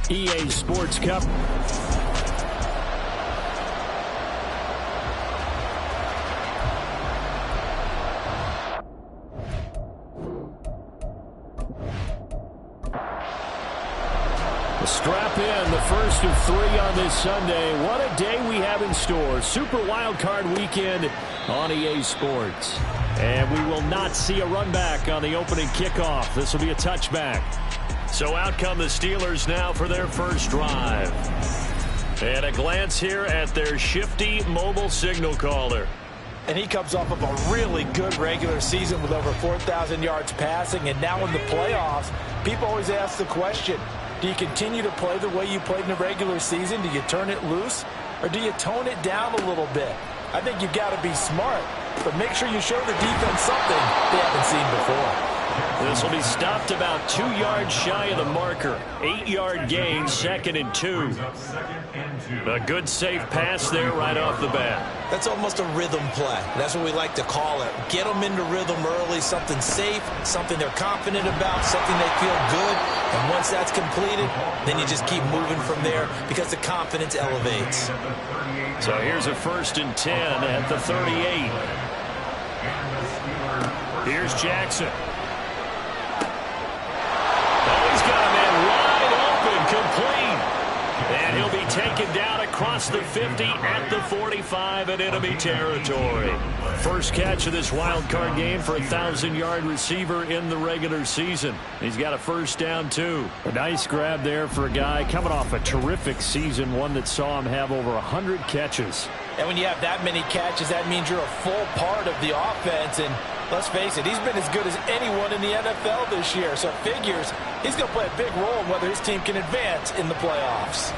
EA Sports Cup. Strap in, the first of 3 on this Sunday. What a day we have in store. Super Wild Card Weekend on EA Sports. And we will not see a run back on the opening kickoff. This will be a touchback. So out come the Steelers now for their first drive. And a glance here at their shifty mobile signal caller. And he comes off of a really good regular season with over 4,000 yards passing. And now in the playoffs, people always ask the question, do you continue to play the way you played in the regular season? Do you turn it loose? Or do you tone it down a little bit? I think you've got to be smart, but make sure you show the defense something they haven't seen before. This will be stopped about 2 yards shy of the marker. 8-yard gain, 2nd and 2. A good safe pass there right off the bat. That's almost a rhythm play. That's what we like to call it. Get them into rhythm early, something safe, something they're confident about, something they feel good. And once that's completed, then you just keep moving from there because the confidence elevates. So here's a 1st and 10 at the 38. Here's Jackson. Oh, he's got a man wide open, complete. And he'll be taken down across the 50 at the 45 in enemy territory. First catch of this wild card game for a 1,000-yard receiver in the regular season. He's got a first down, too. A nice grab there for a guy coming off a terrific season, one that saw him have over 100 catches. And when you have that many catches, that means you're a full part of the offense. And let's face it, he's been as good as anyone in the NFL this year. So it figures he's going to play a big role in whether his team can advance in the playoffs.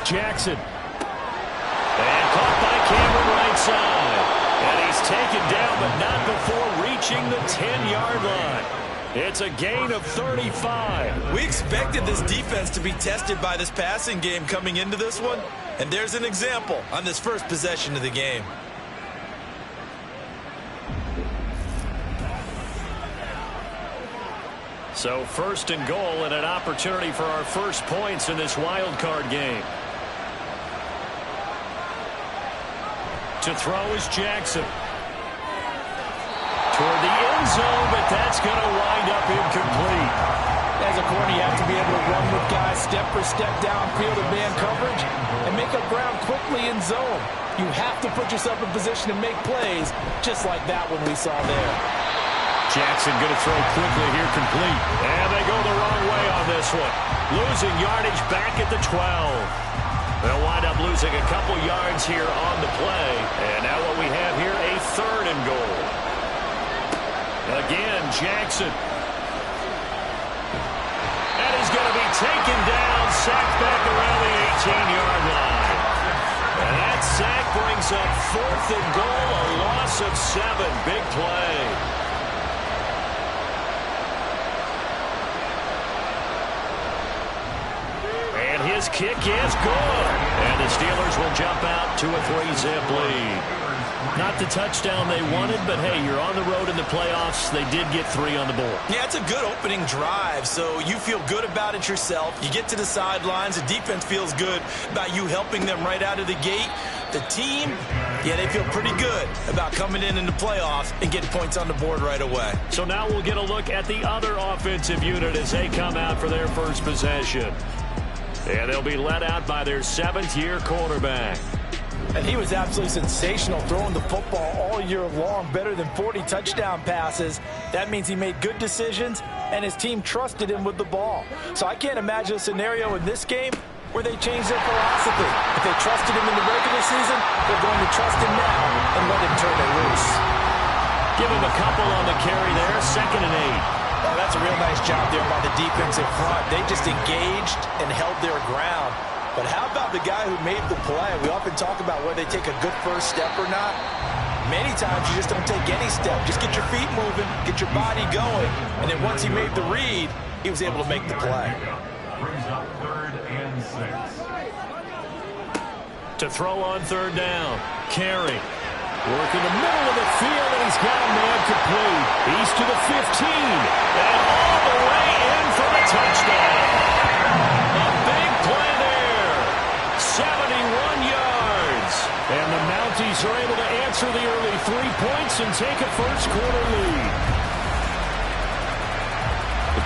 Jackson. And caught by Cameron right side. And he's taken down, but not before reaching the 10-yard line. It's a gain of 35. We expected this defense to be tested by this passing game coming into this one. And there's an example on this first possession of the game. So 1st and goal and an opportunity for our first points in this wild card game. To throw is Jackson. Toward the end zone, but that's going to wind up incomplete. As a corner, you have to be able to run with guys step for step downfield in man coverage and make up ground quickly in zone. You have to put yourself in position to make plays, just like that one we saw there. Jackson going to throw quickly here, complete. And they go the wrong way on this one. Losing yardage back at the 12. They'll wind up losing a couple yards here on the play. And now what we have here, a 3rd and goal. Again, Jackson. And he's going to be taken down, sacked back around the 18-yard line. And that sack brings up 4th and goal, a loss of 7. Big play. His kick is good. And the Steelers will jump out to a 3-zip lead. Not the touchdown they wanted, but hey, you're on the road in the playoffs. They did get 3 on the board. Yeah, it's a good opening drive, so you feel good about it yourself. You get to the sidelines. The defense feels good about you helping them right out of the gate. The team, yeah, they feel pretty good about coming in the playoffs and getting points on the board right away. So now we'll get a look at the other offensive unit as they come out for their first possession. And they'll be led out by their 7th-year quarterback. And he was absolutely sensational throwing the football all year long, better than 40 touchdown passes. That means he made good decisions, and his team trusted him with the ball. So I can't imagine a scenario in this game where they change their philosophy. If they trusted him in the regular season, they're going to trust him now and let him turn it loose. Give him a couple on the carry there, 2nd and 8. Oh, that's a real nice job there by the defense in front. They just engaged and held their ground. But how about the guy who made the play? We often talk about whether they take a good first step or not. Many times you just don't take any step. Just get your feet moving, get your body going. And then once he made the read, he was able to make the play. Brings up 3rd and 6. To throw on 3rd down. Carey. Work in the middle of the field, and he's got a man complete. He's to the 15. And all the way in for the touchdown. A big and take a first-quarter lead.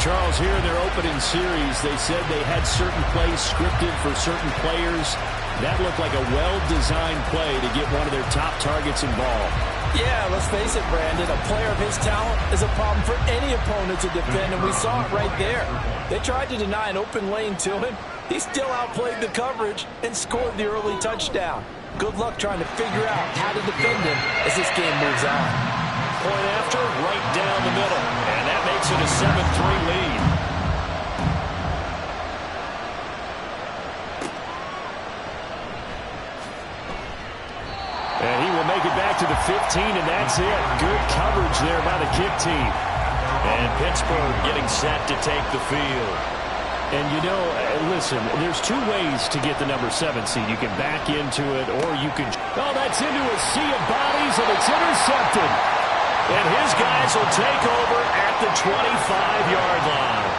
Charles, here in their opening series, they said they had certain plays scripted for certain players. That looked like a well-designed play to get one of their top targets involved. Yeah, let's face it, Brandon. A player of his talent is a problem for any opponent to defend, and we saw it right there. They tried to deny an open lane to him. He still outplayed the coverage and scored the early touchdown. Good luck trying to figure out how to defend him as this game moves on. Point after, right down the middle. And that makes it a 7-3 lead. And he will make it back to the 15, and that's it. Good coverage there by the kick team. And Pittsburgh getting set to take the field. And, you know, listen, there's two ways to get the number 7 seed. You can back into it, or you can... Oh, that's into a sea of bodies, and it's intercepted. And his guys will take over at the 25-yard line.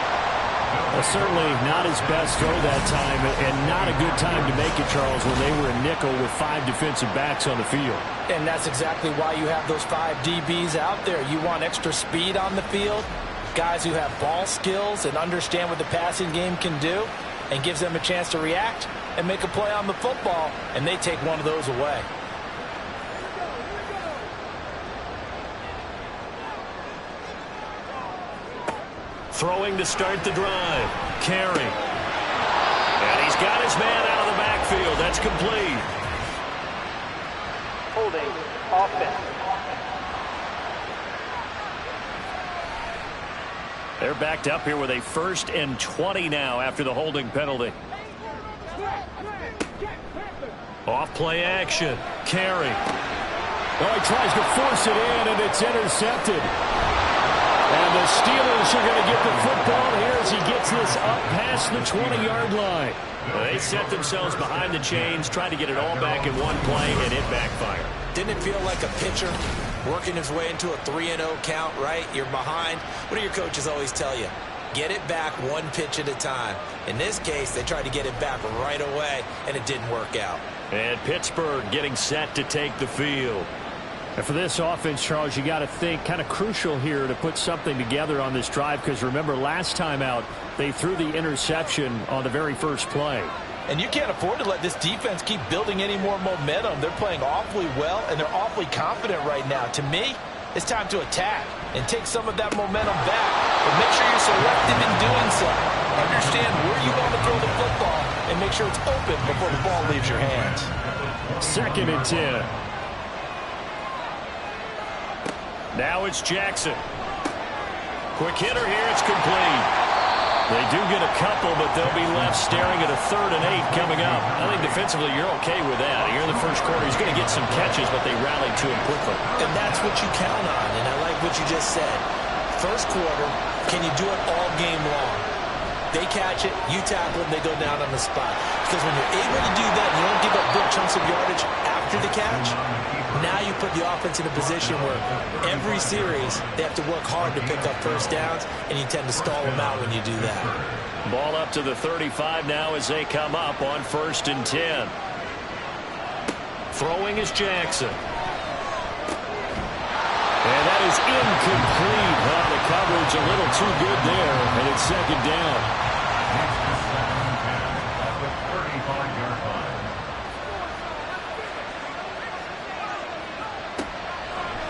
Well, certainly not his best throw that time, and not a good time to make it, Charles, when they were in nickel with 5 defensive backs on the field. And that's exactly why you have those 5 DBs out there. You want extra speed on the field, guys who have ball skills and understand what the passing game can do, and gives them a chance to react and make a play on the football, and they take one of those away. Throwing to start the drive. Carey. And he's got his man out of the backfield. That's complete. Holding. Offense. They're backed up here with a 1st and 20 now after the holding penalty. Off play action. Carey. Oh, he tries to force it in, and it's intercepted. And the Steelers are going to get the football here as he gets this up past the 20-yard line. They set themselves behind the chains, tried to get it all back in one play, and it backfired. Didn't it feel like a pitcher working his way into a 3-0 count, right? You're behind. What do your coaches always tell you? Get it back one pitch at a time. In this case, they tried to get it back right away, and it didn't work out. And Pittsburgh getting set to take the field. And for this offense, Charles, you got to think kind of crucial here to put something together on this drive, because remember, last time out, they threw the interception on the very first play. And you can't afford to let this defense keep building any more momentum. They're playing awfully well, and they're awfully confident right now. To me, it's time to attack and take some of that momentum back. But make sure you're selective in doing so. Understand where you want to throw the football and make sure it's open before the ball leaves your hands. 2nd and 10. Now it's Jackson. Quick hitter here. It's complete. They do get a couple, but they'll be left staring at a 3rd and 8 coming up. I think defensively you're okay with that. Here in the first quarter, he's going to get some catches, but they rallied to him quickly. And that's what you count on, and I like what you just said. First quarter, can you do it all game long? They catch it, you tackle them, they go down on the spot. Because when you're able to do that and you don't give up big chunks of yardage after the catch, now you put the offense in a position where every series they have to work hard to pick up first downs, and you tend to stall them out when you do that. Ball up to the 35 now as they come up on 1st and 10. Throwing is Jackson. And that is incomplete. Well, the coverage a little too good there, and it's 2nd down.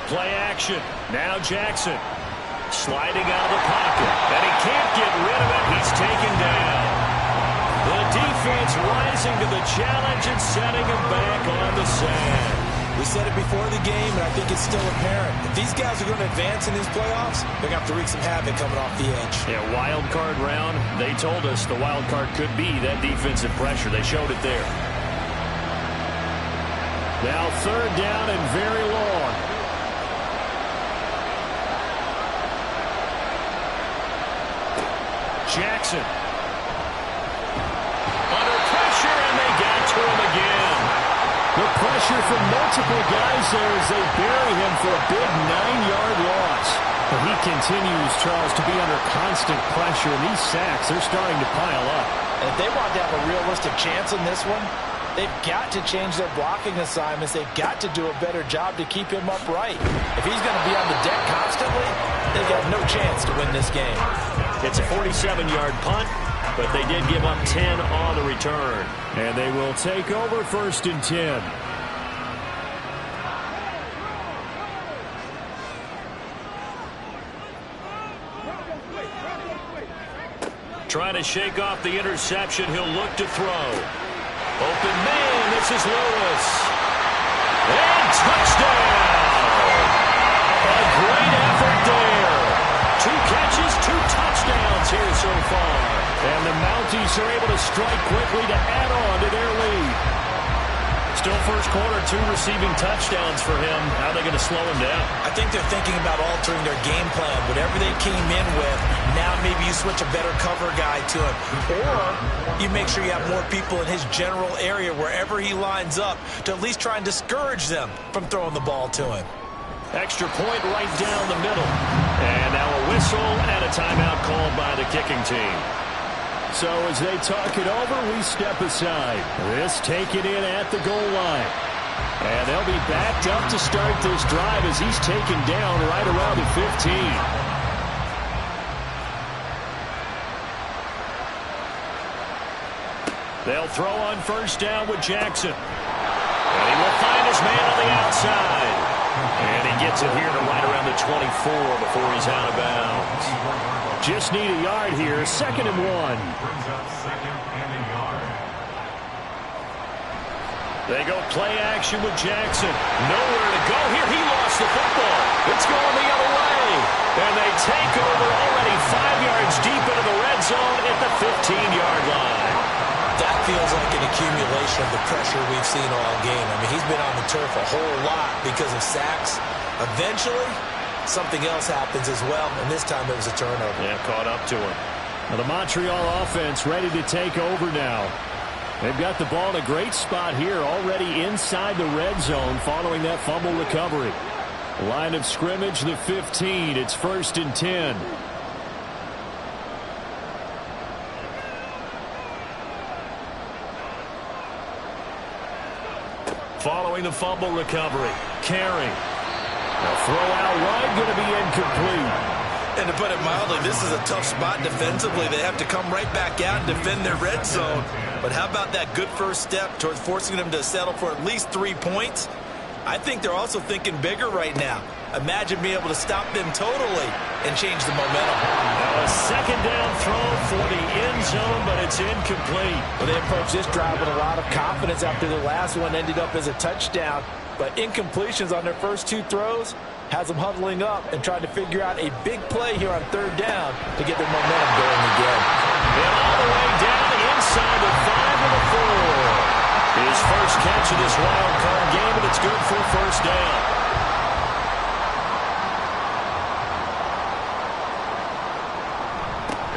Play action. Now Jackson. Sliding out of the pocket. And he can't get rid of it. He's taken down. The defense rising to the challenge and setting him back on the sand. We said it before the game, and I think it's still apparent. If these guys are going to advance in these playoffs, they're going to have to wreak some havoc coming off the edge. Yeah, wild card round. They told us the wild card could be that defensive pressure. They showed it there. Now 3rd down and very long. Jackson. Under pressure, and they got to him again. The pressure from multiple guys there as they bury him for a big 9-yard loss. But he continues, Charles, to be under constant pressure, and these sacks, they're starting to pile up. And if they want to have a realistic chance in this one, They've got to change their blocking assignments. They've got to do a better job to keep him upright. If he's going to be on the deck constantly, they've got no chance to win this game. It's a 47-yard punt, but they did give up 10 on the return. And they will take over 1st and 10. Trying to shake off the interception. He'll look to throw. Open man. This is Lewis. And touchdown. A great effort there. 2 catches, 2 touchdowns here so far. And the Mounties are able to strike quickly to add on to their lead. Still first quarter, 2 receiving touchdowns for him. How are they going to slow him down? I think they're thinking about altering their game plan. Whatever they came in with, now maybe you switch a better cover guy to him. Or you make sure you have more people in his general area wherever he lines up to at least try and discourage them from throwing the ball to him. Extra point right down the middle. And now a whistle and a timeout called by the kicking team. So as they talk it over, we step aside. This taken in at the goal line. And they'll be backed up to start this drive as he's taken down right around the 15. They'll throw on 1st down with Jackson. And he will find his man on the outside. And he gets it here to right around the 24 before he's out of bounds. Just need a yard here, 2nd and 1. Brings up 2nd and a yard. They go play action with Jackson. Nowhere to go here. He lost the football. It's going the other way. And they take over already 5 yards deep into the red zone at the 15-yard line. That feels like an accumulation of the pressure we've seen all game. I mean, he's been on the turf a whole lot because of sacks. Eventually, something else happens as well, and this time it was a turnover. Yeah, caught up to him. Now the Montreal offense ready to take over now. They've got the ball in a great spot here, already inside the red zone following that fumble recovery. Line of scrimmage, the 15. It's 1st and 10. Following the fumble recovery, Carey. The throw out wide going to be incomplete. And to put it mildly, this is a tough spot defensively. They have to come right back out and defend their red zone. But how about that good first step towards forcing them to settle for at least 3 points? I think they're also thinking bigger right now. Imagine being able to stop them totally and change the momentum. Now a 2nd down throw for the end zone, but it's incomplete. Well, they approached this drive with a lot of confidence after the last one ended up as a touchdown. But incompletions on their first 2 throws has them huddling up and trying to figure out a big play here on 3rd down to get their momentum going again. And all the way down inside the 5 of the 4. His first catch of this wild card game, and it's good for 1st down.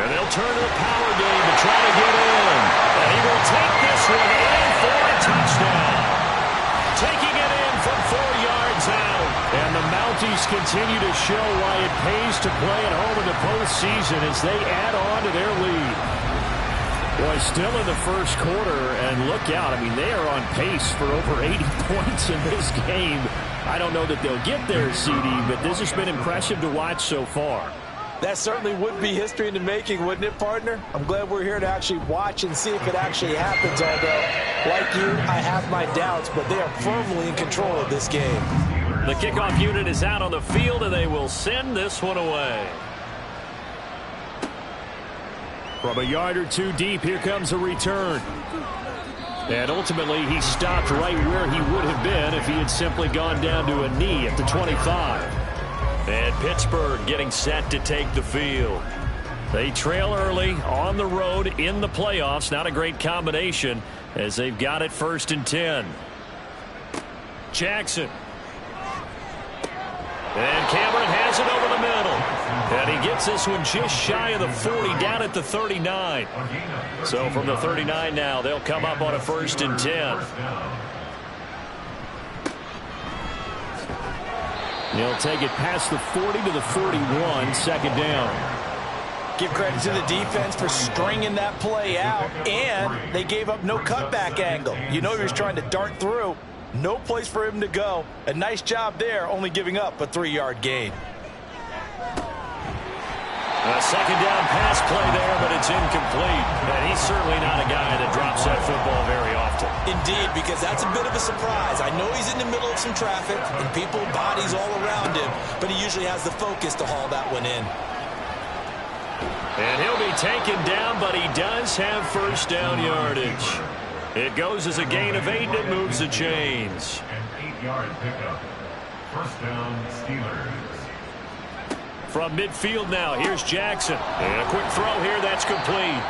And they'll turn to the power game to try to get in. And he will take this one in for a touchdown. Taking it in from 4 yards out. And the Mounties continue to show why it pays to play at home in the postseason as they add on to their lead. Boy, still in the first quarter, and look out. I mean, they are on pace for over 80 points in this game. I don't know that they'll get there, CD, but this has been impressive to watch so far. That certainly would be history in the making, wouldn't it, partner? I'm glad we're here to actually watch and see if it actually happens, although, like you, I have my doubts, but they are firmly in control of this game. The kickoff unit is out on the field, and they will send this one away. From a yard or 2 deep, here comes a return. And ultimately, he stopped right where he would have been if he had simply gone down to a knee at the 25. And Pittsburgh getting set to take the field. They trail early on the road in the playoffs. Not a great combination as they've got it 1st and 10. Jackson. And Cameron has it over the middle. And he gets this one just shy of the 40, down at the 39. So from the 39 now, they'll come up on a 1st and 10. He'll take it past the 40 to the 41, 2nd down. Give credit to the defense for stringing that play out, and they gave up no cutback angle. You know he was trying to dart through. No place for him to go. A nice job there, only giving up a 3-yard gain. A second down pass play there, but it's incomplete. And he's certainly not a guy that drops that football very often. Indeed, because that's a bit of a surprise. I know he's in the middle of some traffic and people, bodies all around him, but he usually has the focus to haul that one in. And he'll be taken down, but he does have first down yardage. It goes as a gain of 8, and it moves the chains. An 8-yard pickup. First down, Steelers. From midfield now, here's Jackson. And a quick throw here, that's complete.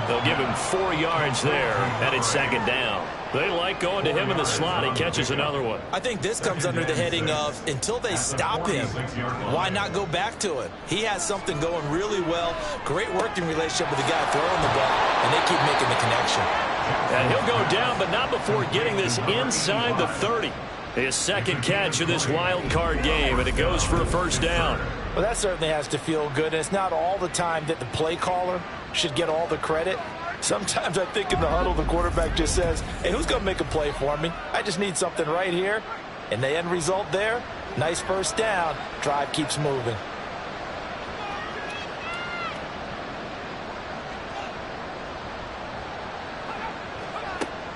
They'll give him 4 yards there, and it's second down. They like going to him in the slot. He catches another one. I think this comes under the heading of, until they stop him, why not go back to it? He has something going really well. Great working relationship with the guy throwing the ball, and they keep making the connection. And he'll go down, but not before getting this inside the 30. His second catch of this wild card game, and it goes for a first down. Well, that certainly has to feel good. And it's not all the time that the play caller should get all the credit. Sometimes I think in the huddle, the quarterback just says, hey, who's going to make a play for me? I just need something right here. And the end result there, nice first down. Drive keeps moving.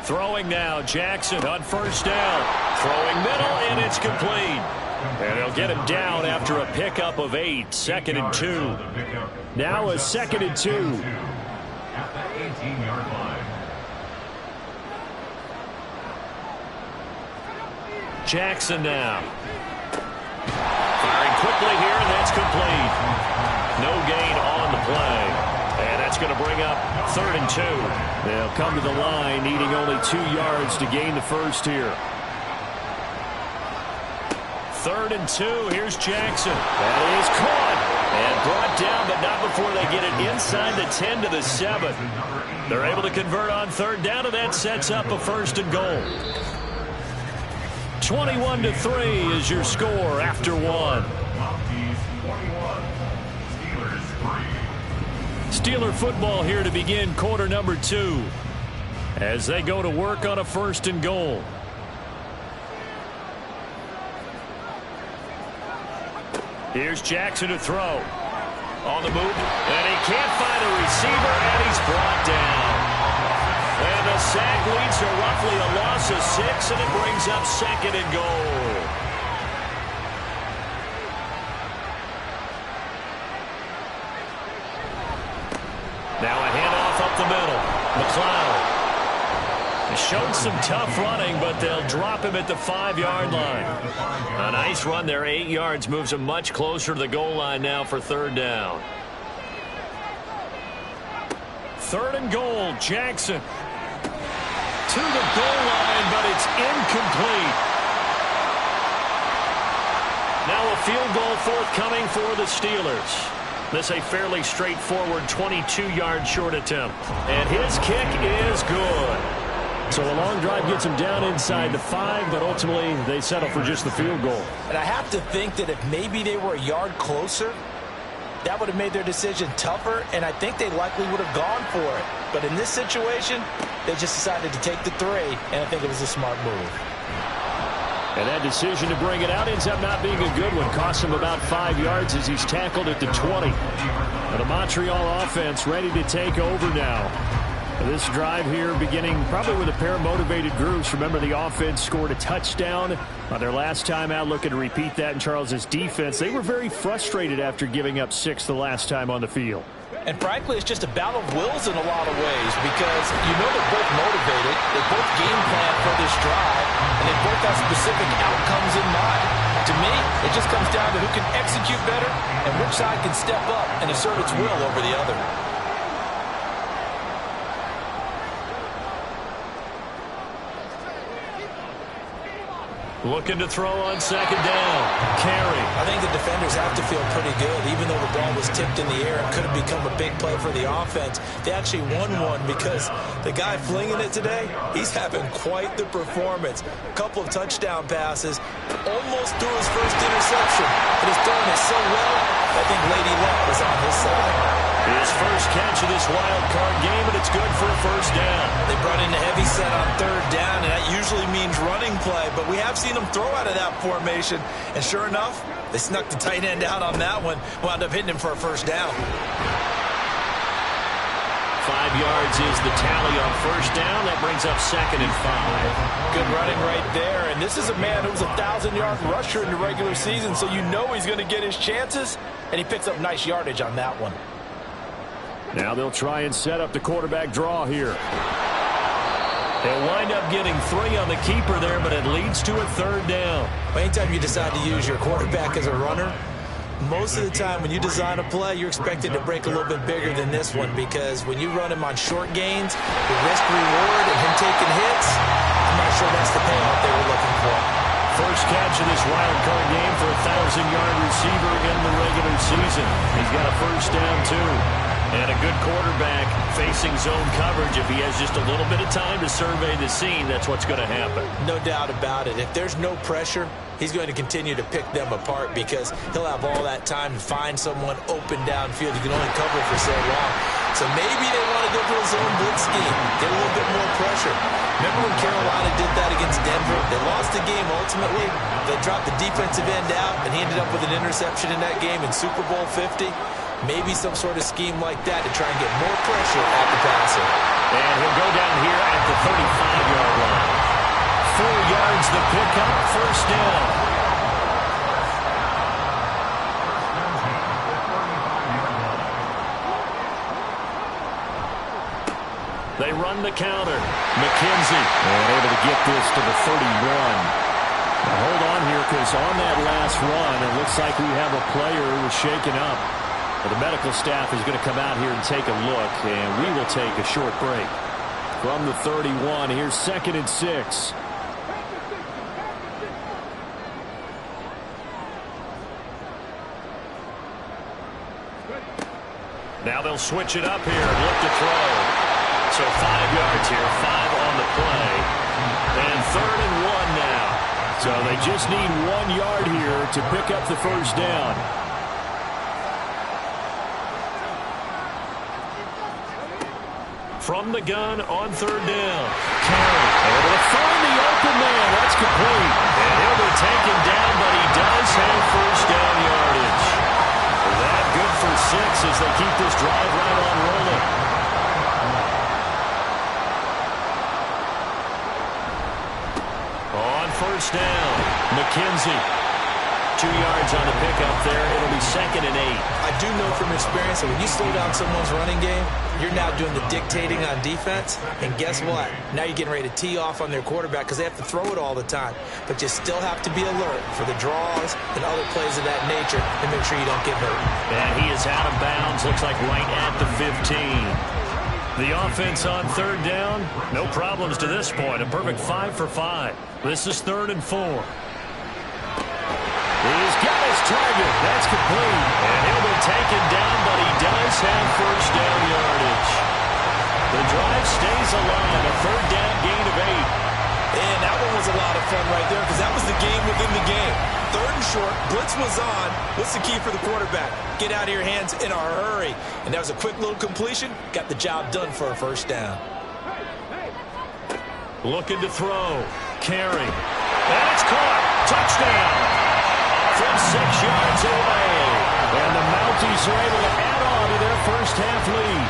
Throwing now, Jackson on first down. Throwing middle, and it's complete. And they'll get him down after a pickup of 8. 2nd and 2. Now a 2nd and 2. At the 18-yard line. Jackson now. Firing quickly here, and that's complete. No gain on the play. And that's going to bring up 3rd and 2. They'll come to the line, needing only 2 yards to gain the first here. 3rd and 2. Here's Jackson. That is caught and brought down, but not before they get it inside the 10 to the 7. They're able to convert on 3rd down, and that sets up a 1st and goal. 21-3 is your score after 1. Mounties 21. Steelers 3. Steeler football here to begin quarter number 2 as they go to work on a 1st and goal. Here's Jackson to throw. On the move, and he can't find a receiver, and he's brought down. And the sack leads to roughly a loss of 6, and it brings up 2nd and goal. Now a handoff up the middle. McLeod. Showed some tough running, but they'll drop him at the 5-yard line. A nice run there, 8 yards, moves him much closer to the goal line now for 3rd down. 3rd and goal, Jackson. To the goal line, but it's incomplete. Now a field goal forthcoming for the Steelers. This a fairly straightforward 22-yard short attempt. And his kick is good. So a long drive gets them down inside the 5, but ultimately they settle for just the field goal. And I have to think that if maybe they were a yard closer, that would have made their decision tougher, and I think they likely would have gone for it. But in this situation, they just decided to take the 3, and I think it was a smart move. And that decision to bring it out ends up not being a good one. Costs him about 5 yards as he's tackled at the 20. But the Montreal offense ready to take over now. This drive here beginning probably with a pair of motivated groups. Remember, the offense scored a touchdown on their last time out. Looking to repeat that in Charles's defense. They were very frustrated after giving up 6 the last time on the field. And frankly, it's just a battle of wills in a lot of ways because you know they're both motivated. They both game plan for this drive, and they both have specific outcomes in mind. To me, it just comes down to who can execute better and which side can step up and assert its will over the other. Looking to throw on second down. Carry. I think the defenders have to feel pretty good. Even though the ball was tipped in the air and could have become a big play for the offense, they actually won one because the guy flinging it today, he's having quite the performance. A couple of touchdown passes, almost threw his first interception, but he's throwing it so well, I think Lady Luck was on his side. His first catch of this wild card game, and it's good for a first down. They brought in a heavy set on third down, and that usually means running play, but we have seen them throw out of that formation, and sure enough, they snuck the tight end out on that one, wound up hitting him for a first down. 5 yards is the tally on first down. That brings up 2nd and 5. Good running right there, and this is a man who was a 1,000-yard rusher in the regular season, so you know he's going to get his chances, and he picks up nice yardage on that one. Now they'll try and set up the quarterback draw here. They'll wind up getting 3 on the keeper there, but it leads to a third down. Anytime you decide to use your quarterback as a runner, most of the time when you design a play, you're expected to break a little bit bigger than this one, because when you run him on short gains, the risk-reward and him taking hits, I'm not sure that's the payoff they were looking for. First catch of this wild card game for a 1,000-yard receiver in the regular season. He's got a first down, too. And a good quarterback facing zone coverage. If he has just a little bit of time to survey the scene, that's what's going to happen. No doubt about it. If there's no pressure, he's going to continue to pick them apart because he'll have all that time to find someone open downfield. You can only cover for so long. So maybe they want to go to a zone blitz scheme, get a little bit more pressure. Remember when Carolina did that against Denver? They lost the game ultimately. They dropped the defensive end out, and he ended up with an interception in that game in Super Bowl 50. Maybe some sort of scheme like that to try and get more pressure at the passer. And he'll go down here at the 35-yard line. 4 yards the pickup, first down. They run the counter. McKenzie. And able to get this to the 31. Now hold on here, because on that last run, it looks like we have a player who was shaken up. Well, the medical staff is going to come out here and take a look, and we will take a short break. From the 31, here's 2nd and 6. Now they'll switch it up here and look to throw. So 5 yards here, 5 on the play. And 3rd and 1 now. So they just need 1 yard here to pick up the first down. From the gun on 3rd down. Carey able to find the open man. That's complete. And he'll be taken down, but he does have first down yardage. That good for 6 as they keep this drive right on rolling. On first down, McKenzie. 2 yards on the pickup there. It'll be 2nd and 8. I do know from experience that when you slow down someone's running game, you're now doing the dictating on defense. And guess what? Now you're getting ready to tee off on their quarterback because they have to throw it all the time. But you still have to be alert for the draws and other plays of that nature to make sure you don't get hurt. And he is out of bounds. Looks like right at the 15. The offense on 3rd down. No problems to this point. A perfect 5 for 5. This is 3rd and 4. He's got his target. That's complete. And he'll be taken down, but he does have first down yardage. The drive stays alive. A 3rd down gain of 8. And that one was a lot of fun right there because that was the game within the game. 3rd and short. Blitz was on. What's the key for the quarterback? Get out of your hands in a hurry. And that was a quick little completion. Got the job done for a first down. Looking to throw. Carey. And it's caught. Touchdown. From 6 yards away. And the Mounties are able to add on to their first half lead.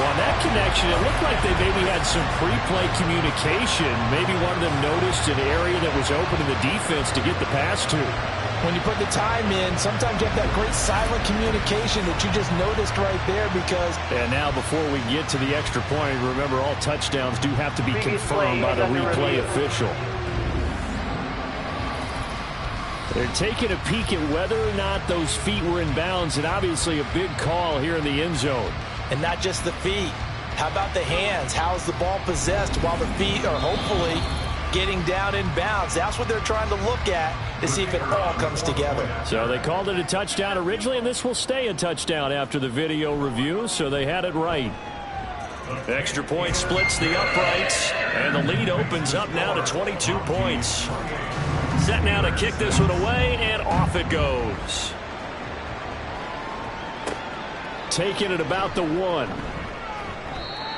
On that connection, it looked like they maybe had some pre-play communication. Maybe one of them noticed an area that was open in the defense to get the pass to. When you put the time in, sometimes you have that great silent communication that you just noticed right there because... And now before we get to the extra point, remember all touchdowns do have to be confirmed by the replay official. They're taking a peek at whether or not those feet were in bounds, and obviously a big call here in the end zone. And not just the feet. How about the hands? How's the ball possessed while the feet are hopefully getting down in bounds. That's what they're trying to look at to see if it all comes together. So they called it a touchdown originally, and this will stay a touchdown after the video review, so they had it right. Extra point splits the uprights, and the lead opens up now to 22 points. Set now to kick this one away, and off it goes. Taken at about the 1.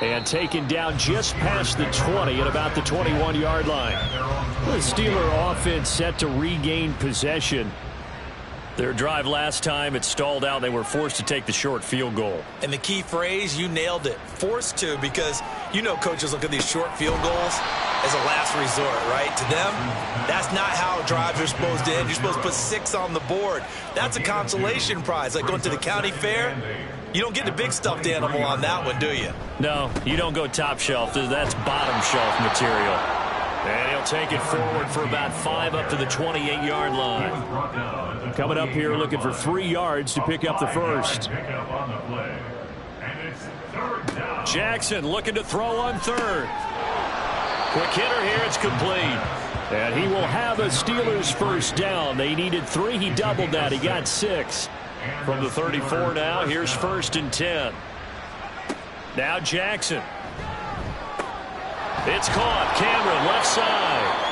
And taken down just past the 20 at about the 21-yard line. The Steeler offense set to regain possession. Their drive last time, it stalled out. They were forced to take the short field goal. And the key phrase, you nailed it, forced to, because you know coaches look at these short field goals as a last resort, right? To them, that's not how drives are supposed to end. You're supposed to put 6 on the board. That's a consolation prize, like going to the county fair. You don't get the big stuffed animal on that one, do you? No, you don't go top shelf. That's bottom shelf material. And he'll take it forward for about 5 up to the 28-yard line. Coming up here looking for 3 yards to pick up the first. Jackson looking to throw on third. Quick hitter here, it's complete. And he will have a Steelers first down. They needed 3, he doubled that, he got 6. From the 34 now, here's 1st and 10. Now Jackson. It's caught. Cameron, left side.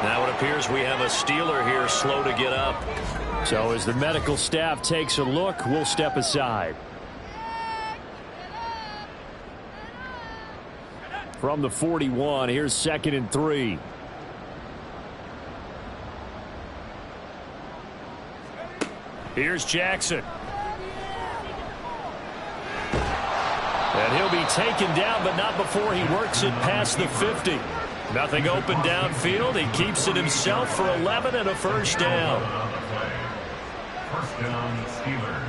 Now it appears we have a Steeler here slow to get up. So as the medical staff takes a look, we'll step aside. From the 41, here's 2nd and 3. Here's Jackson. And he'll be taken down, but not before he works it past the 50. Nothing open downfield. He keeps it himself for 11 and a first down. First down, Steelers.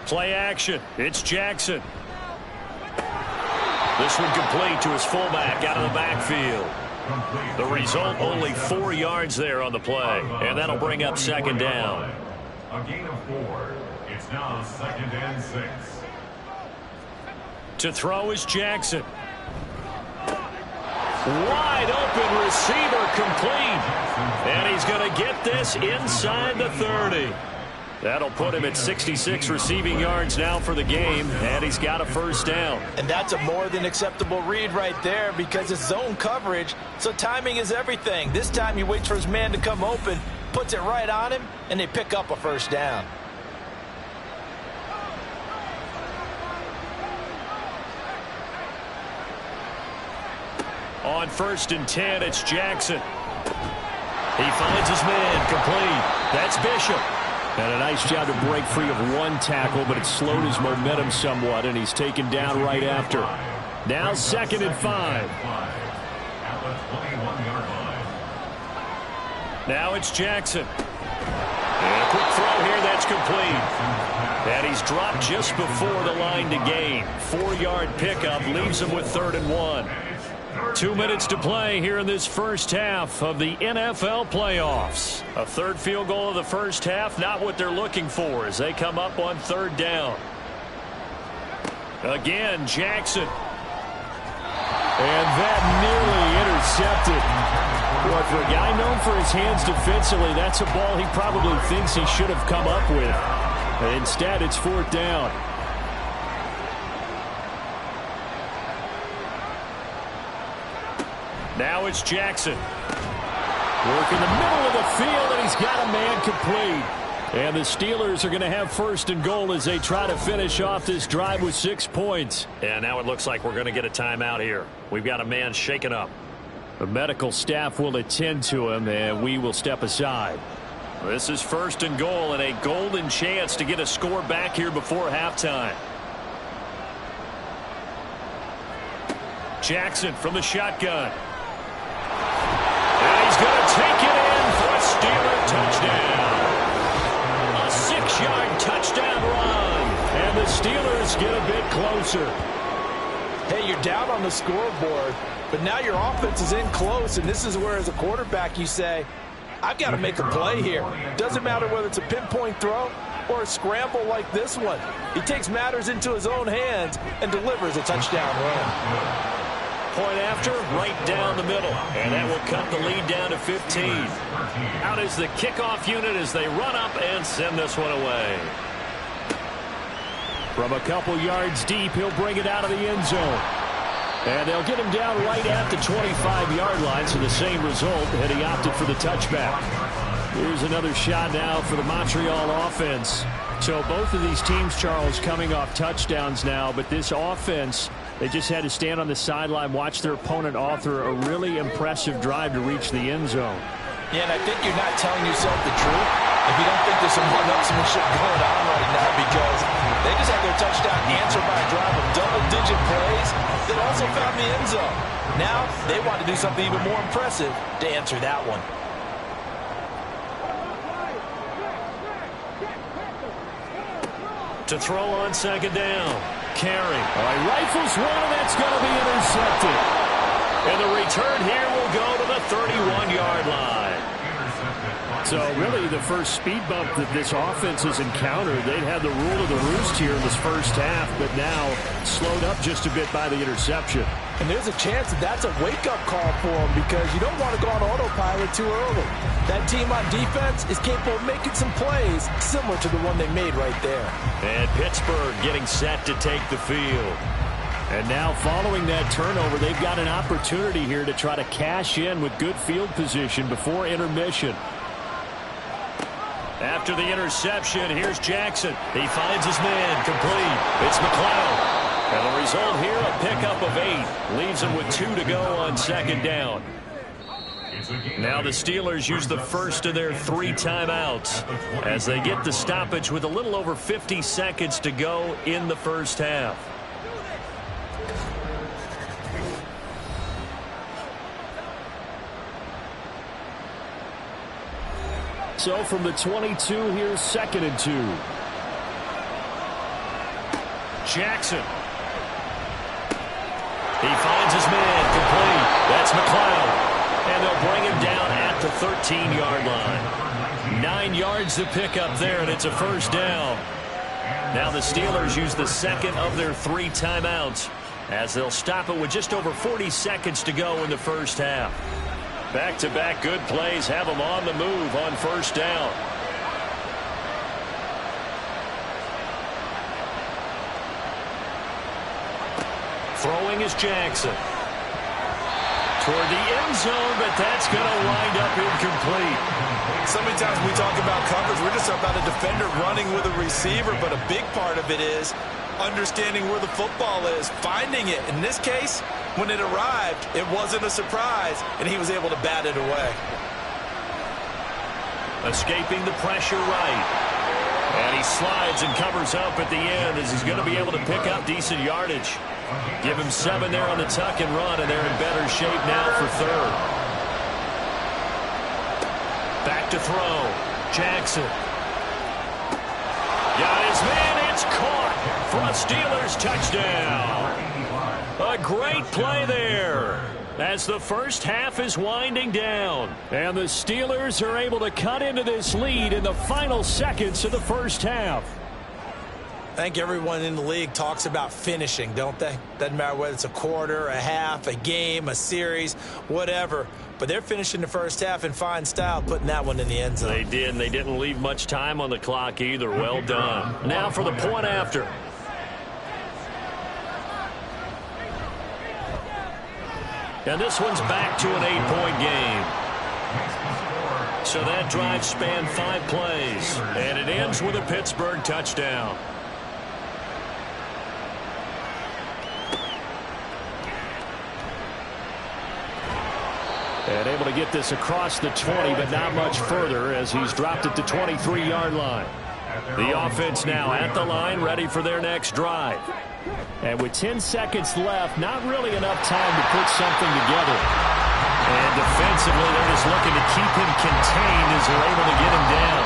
Play action. It's Jackson. This one complete to his fullback out of the backfield. The result, only 4 yards there on the play, and that'll bring up 2nd down. A gain of 4. It's now 2nd and 6. To throw is Jackson. Wide open receiver complete. And he's going to get this inside the 30. That'll put him at 66 receiving yards now for the game, and he's got a first down. And that's a more than acceptable read right there because it's zone coverage, so timing is everything. This time he waits for his man to come open, puts it right on him, and they pick up a first down. On 1st and 10, it's Jackson. He finds his man complete. That's Bishop. And a nice job to break free of 1 tackle, but it slowed his momentum somewhat, and he's taken down right after. Now 2nd and 5. Now it's Jackson. And a quick throw here, that's complete. And he's dropped just before the line to gain. 4-yard pickup leaves him with 3rd and 1. 2 minutes to play here in this first half of the NFL playoffs. A 3rd field goal of the first half, not what they're looking for as they come up on 3rd down. Again, Jackson. And that nearly intercepted. Boy, for a guy known for his hands defensively, that's a ball he probably thinks he should have come up with. And instead, it's 4th down. Now it's Jackson. Work in the middle of the field, and he's got a man complete. And the Steelers are going to have 1st and goal as they try to finish off this drive with 6 points. And now it looks like we're going to get a timeout here. We've got a man shaken up. The medical staff will attend to him, and we will step aside. This is 1st and goal, and a golden chance to get a score back here before halftime. Jackson from the shotgun. And he's going to take it in for a Steeler touchdown. A 6-yard touchdown run. And the Steelers get a bit closer. Hey, you're down on the scoreboard, but now your offense is in close, and this is where, as a quarterback, you say, I've got to make a play here. Doesn't matter whether it's a pinpoint throw or a scramble like this one. He takes matters into his own hands and delivers a touchdown run. Point after, right down the middle. And that will cut the lead down to 15. Out is the kickoff unit as they run up and send this one away. From a couple yards deep, he'll bring it out of the end zone. And they'll get him down right at the 25-yard line, so the same result, and he opted for the touchback. Here's another shot now for the Montreal offense. So both of these teams, Charles, coming off touchdowns now, but this offense, they just had to stand on the sideline, watch their opponent author a really impressive drive to reach the end zone. Yeah, and I think you're not telling yourself the truth if you don't think there's some one-upsmanship going on right now, because they just had their touchdown answered by a drive of double-digit plays that also found the end zone. Now they want to do something even more impressive to answer that one. To throw on second down. Carry. He rifles one, and that's going to be intercepted. And the return here will go to the 31-yard line. So really the first speed bump that this offense has encountered, they'd had the rule of the roost here in this first half, but now slowed up just a bit by the interception. And there's a chance that that's a wake-up call for them, because you don't want to go on autopilot too early. That team on defense is capable of making some plays similar to the one they made right there. And Pittsburgh getting set to take the field. And now following that turnover, they've got an opportunity here to try to cash in with good field position before intermission. After the interception, here's Jackson. He finds his man, complete. It's McLeod. And the result here, a pickup of 8. Leaves him with 2 to go on second down. Now the Steelers use the first of their 3 timeouts as they get the stoppage with a little over 50 seconds to go in the first half. So from the 22, here's 2nd and 2. Jackson. He finds his man, complete. That's McLeod. And they'll bring him down at the 13-yard line. 9 yards to pick up there, and it's a first down. Now the Steelers use the second of their 3 timeouts as they'll stop it with just over 40 seconds to go in the first half. Back-to-back good plays have them on the move on first down. Throwing is Jackson. Toward the end zone, but that's going to wind up incomplete. So many times we talk about coverage, we're just about a defender running with a receiver, but a big part of it is understanding where the football is, finding it. In this case, when it arrived, it wasn't a surprise, and he was able to bat it away. Escaping the pressure right. And he slides and covers up at the end as he's going to be able to pick up decent yardage. Give him 7 there on the tuck and run, and they're in better shape now for 3rd. Back to throw. Jackson. Got his man. It's caught for a Steelers touchdown. A great play there as the first half is winding down. And the Steelers are able to cut into this lead in the final seconds of the first half. I think everyone in the league talks about finishing, don't they? Doesn't matter whether it's a quarter, a half, a game, a series, whatever. But they're finishing the first half in fine style, putting that one in the end zone. They did, and they didn't leave much time on the clock either. Well done. Now for the point after. And this one's back to an 8-point game. So that drive spanned 5 plays, and it ends with a Pittsburgh touchdown. And able to get this across the 20, but not much further as he's dropped it to 23-yard line. The offense now at the line, ready for their next drive. And with 10 seconds left, not really enough time to put something together. And defensively, they're just looking to keep him contained as they're able to get him down.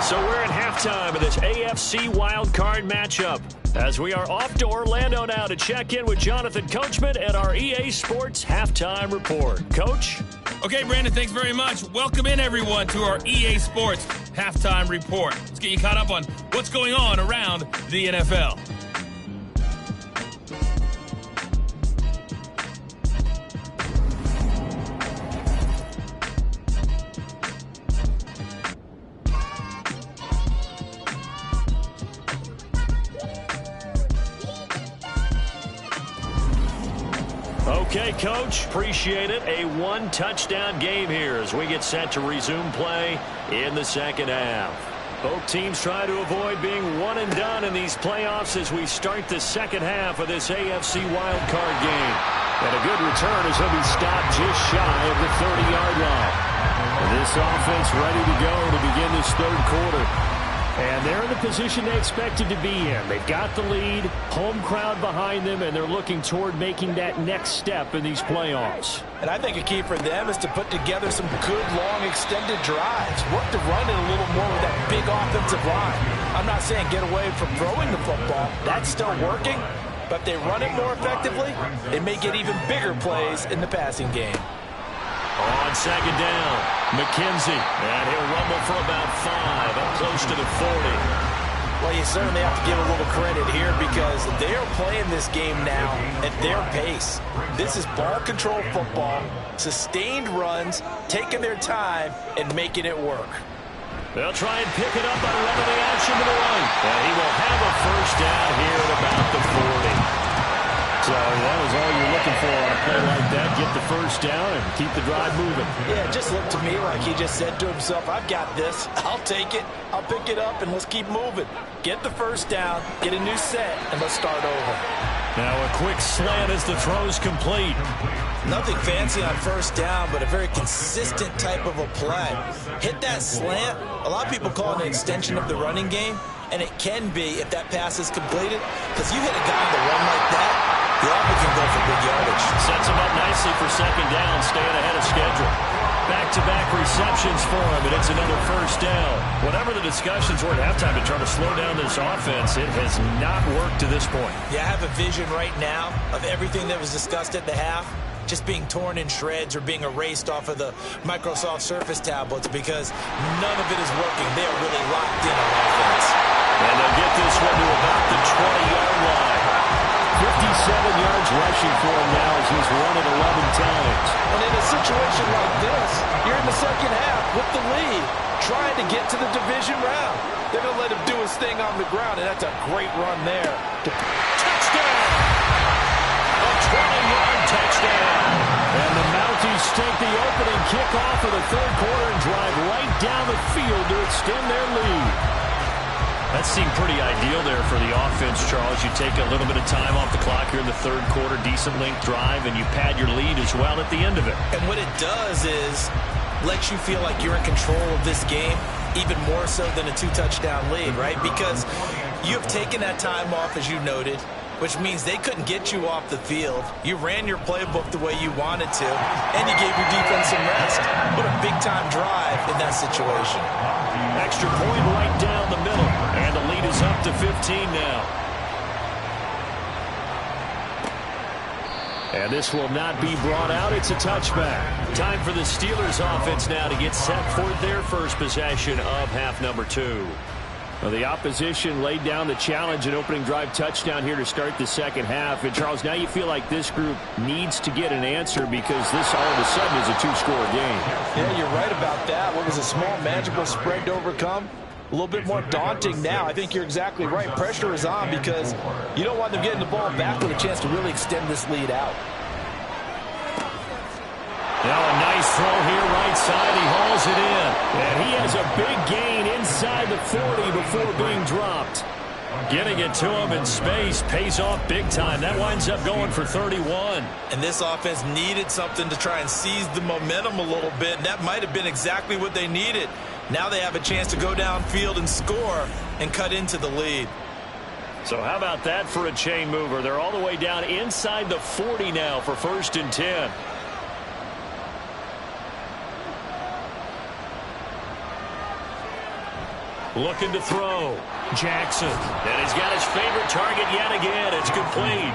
So we're at halftime of this AFC wildcard matchup as we are off to Orlando now to check in with Jonathan Coachman at our EA Sports Halftime Report. Coach? Okay, Brandon, thanks very much. Welcome in, everyone, to our EA Sports halftime report. Let's get you caught up on what's going on around the NFL. Okay, Coach, appreciate it. A one-touchdown game here as we get set to resume play in the second half. Both teams try to avoid being one and done in these playoffs as we start the second half of this AFC wildcard game. And a good return as he'll be stopped just shy of the 30-yard line. This offense ready to go to begin this third quarter. And they're in the position they expected to be in. They've got the lead, home crowd behind them, and they're looking toward making that next step in these playoffs. And I think a key for them is to put together some good, long, extended drives. Work to run it a little more with that big offensive line. I'm not saying get away from throwing the football. That's still working. But if they run it more effectively, they may get even bigger plays in the passing game. On second down, McKenzie, and he'll rumble for about 5, up close to the 40. Well, you certainly have to give a little credit here because they are playing this game now at their pace. This is ball control football, sustained runs, taking their time, and making it work. They'll try and pick it up by running the action to the right. And he will have a first down here at about the 40. So that was all you're looking for on a play like that. Get the first down and keep the drive moving. Yeah, it just looked to me like he just said to himself, I've got this. I'll take it. I'll pick it up, and let's keep moving. Get the first down, get a new set, and let's start over. Now a quick slant as the throw's complete. Nothing fancy on first down, but a very consistent type of a play. Hit that slant. A lot of people call it an extension of the running game, and it can be if that pass is completed, because you hit a guy on the run like that, the offense can go for big yardage. Sets him up nicely for second down, staying ahead of schedule. Back-to-back receptions for him, and it's another first down. Whatever the discussions were at halftime to try to slow down this offense, it has not worked to this point. Yeah, I have a vision right now of everything that was discussed at the half just being torn in shreds or being erased off of the Microsoft Surface tablets because none of it is working. They are really locked in on offense. And they'll get this one to about the 20-yard line. 57 yards rushing for him now as he's run it 11 times. And in a situation like this, you're in the second half with the lead, trying to get to the division round. They're going to let him do his thing on the ground, and that's a great run there. Touchdown! A 20-yard touchdown. And the Mounties take the opening kickoff of the third quarter and drive right down the field to extend their lead. That seemed pretty ideal there for the offense, Charles. You take a little bit of time off the clock here in the third quarter, decent length drive, and you pad your lead as well at the end of it. And what it does is lets you feel like you're in control of this game, even more so than a 2-touchdown lead, right? Because you have taken that time off, as you noted, which means they couldn't get you off the field. You ran your playbook the way you wanted to, and you gave your defense some rest. What a big-time drive in that situation. Extra point right down the middle, and the lead is up to 15 now. And this will not be brought out. It's a touchback. Time for the Steelers offense now to get set for their first possession of half number 2. Well, the opposition laid down the challenge, an opening drive touchdown here to start the second half. And, Charles, now you feel like this group needs to get an answer because this all of a sudden is a 2-score game. Yeah, you're right about that. What was a small, manageable spread to overcome? A little bit more daunting now. I think you're exactly right. Pressure is on because you don't want them getting the ball back with a chance to really extend this lead out. Now a nice throw here right side. He hauls it in. And he has a big gain inside the 40 before being dropped. Getting it to him in space pays off big time. That winds up going for 31. And this offense needed something to try and seize the momentum a little bit. And that might have been exactly what they needed. Now they have a chance to go downfield and score and cut into the lead. So how about that for a chain mover? They're all the way down inside the 40 now for 1st and 10. Looking to throw. Jackson. And he's got his favorite target yet again. It's complete.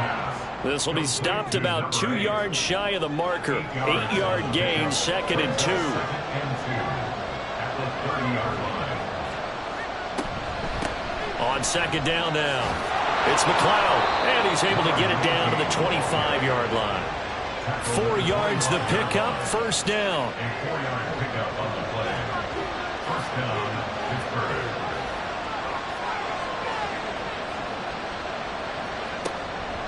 This will be stopped about 2 yards shy of the marker. 8-yard gain, 2nd and 2. On second down now, it's McLeod, and he's able to get it down to the 25-yard line. 4 yards the pickup, first down. A 4-yard pickup on the play. First down, Pittsburgh.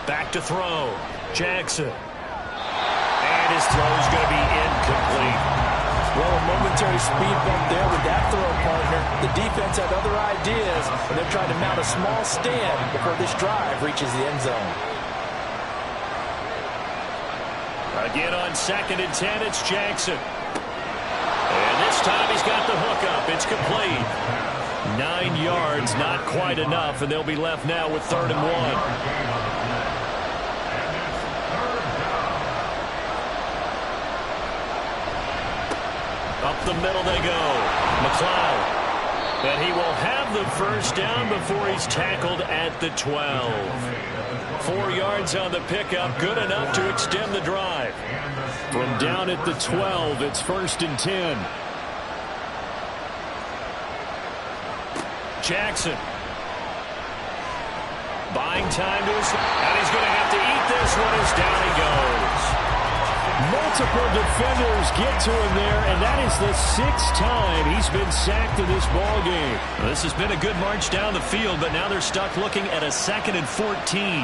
Back to throw. Jackson. And his throw's going to be incomplete. Well, a momentary speed bump there with that throw, partner. The defense had other ideas, and they're trying to mount a small stand before this drive reaches the end zone. Again on second and 10, it's Jackson. And this time he's got the hook up. It's complete. 9 yards, not quite enough, and they'll be left now with 3rd and 1. Up the middle they go. McLeod. And he will have the first down before he's tackled at the 12. 4 yards on the pickup, good enough to extend the drive. From down at the 12, it's 1st and 10. Jackson. Buying time to his... And he's going to have to eat this one as down he goes. Multiple defenders get to him there, and that is the 6th time he's been sacked in this ball game. Well, this has been a good march down the field, but now they're stuck looking at a 2nd and 14.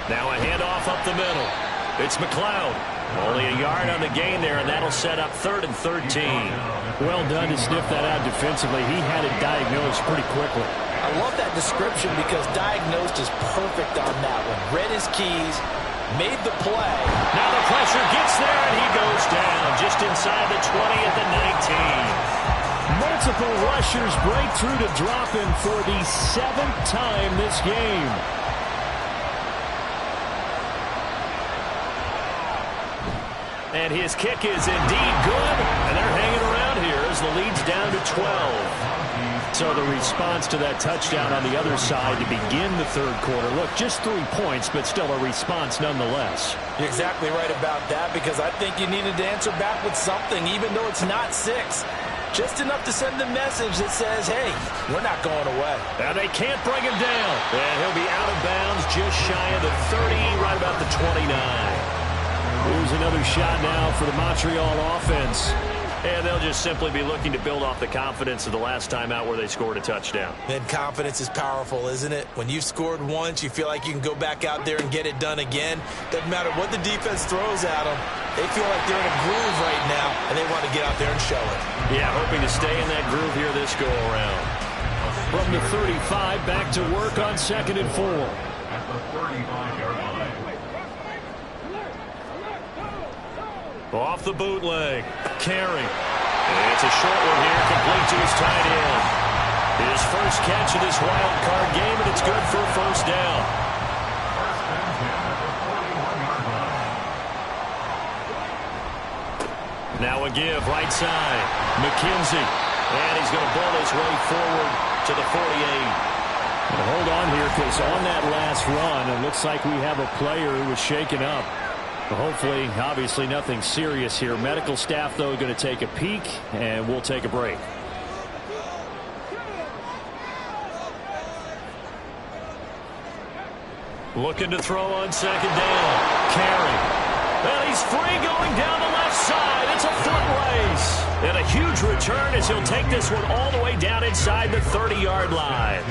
Now a handoff up the middle. It's McLeod. Only a yard on the gain there, and that'll set up 3rd and 13. Well done to sniff that out defensively. He had it diagnosed pretty quickly. I love that description because diagnosed is perfect on that one. Read his keys, made the play. Now the pressure gets there, and he goes down just inside the 20 at the 19. Multiple rushers break through to drop him for the 7th time this game. And his kick is indeed good, and they're hanging around here as the lead's down to 12. So the response to that touchdown on the other side to begin the 3rd quarter. Look, just 3 points, but still a response nonetheless. You're exactly right about that because I think you needed to answer back with something, even though it's not 6. Just enough to send a message that says, hey, we're not going away. And they can't bring him down. And he'll be out of bounds just shy of the 30, right about the 29. Here's another shot now for the Montreal offense. And they'll just simply be looking to build off the confidence of the last time out where they scored a touchdown. And confidence is powerful, isn't it? When you've scored once, you feel like you can go back out there and get it done again. Doesn't matter what the defense throws at them. They feel like they're in a groove right now, and they want to get out there and show it. Yeah, hoping to stay in that groove here this go-around. From the 35, back to work on 2nd and 4. At the 35-yard line. Off the bootleg. Carey. It's a short one here, complete to his tight end. His first catch of this wild card game, and it's good for a first down. Now a give, right side. McKenzie. And he's going to ball his way forward to the 48. But hold on here, because on that last run, it looks like we have a player who was shaken up. Hopefully, obviously nothing serious here. Medical staff, though, going to take a peek, and we'll take a break. Looking to throw on 2nd down. Carey. And he's free going down the left side. It's a foot race. And a huge return as he'll take this one all the way down inside the 30-yard line.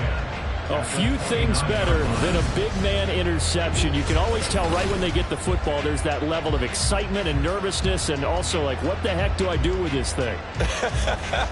A few things better than a big man interception. You can always tell right when they get the football, there's that level of excitement and nervousness, and also like, what the heck do I do with this thing?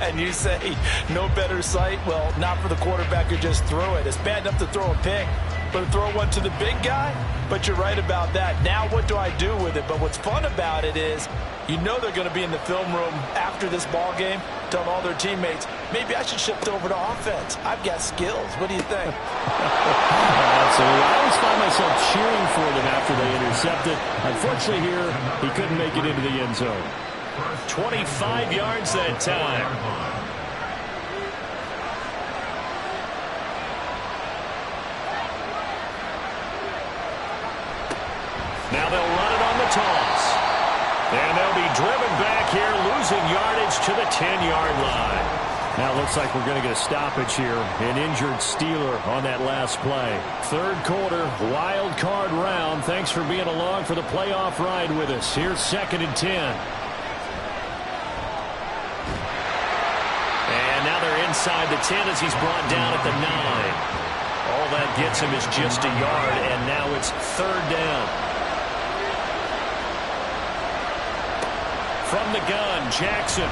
And you say, no better sight? Well, not for the quarterback who just threw it. It's bad enough to throw a pick, but to throw one to the big guy? But you're right about that. Now what do I do with it? But what's fun about it is, you know they're going to be in the film room after this ball game, telling all their teammates, maybe I should shift over to offense. I've got skills. What do you think? Absolutely. I always find myself cheering for them after they intercept it. Unfortunately here, he couldn't make it into the end zone. 25 yards that time. Now they'll run it on the toss. And they'll be driven back here, losing yardage to the 10-yard line. Now it looks like we're going to get a stoppage here. An injured Steeler on that last play. Third quarter, wild card round. Thanks for being along for the playoff ride with us. Here's 2nd and 10. And now they're inside the 10 as he's brought down at the 9. All that gets him is just a yard, and now it's 3rd down. From the gun, Jackson.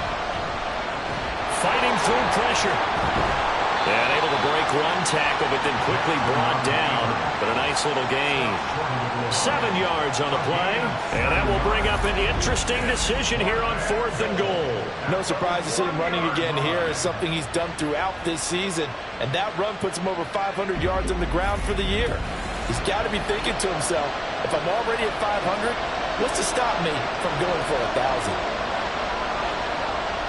Fighting through pressure. And able to break one tackle, but then quickly brought down. But a nice little gain. 7 yards on the play. And that will bring up an interesting decision here on 4th and goal. No surprise to see him running again here. It's something he's done throughout this season. And that run puts him over 500 yards on the ground for the year. He's got to be thinking to himself, if I'm already at 500, what's to stop me from going for 1,000?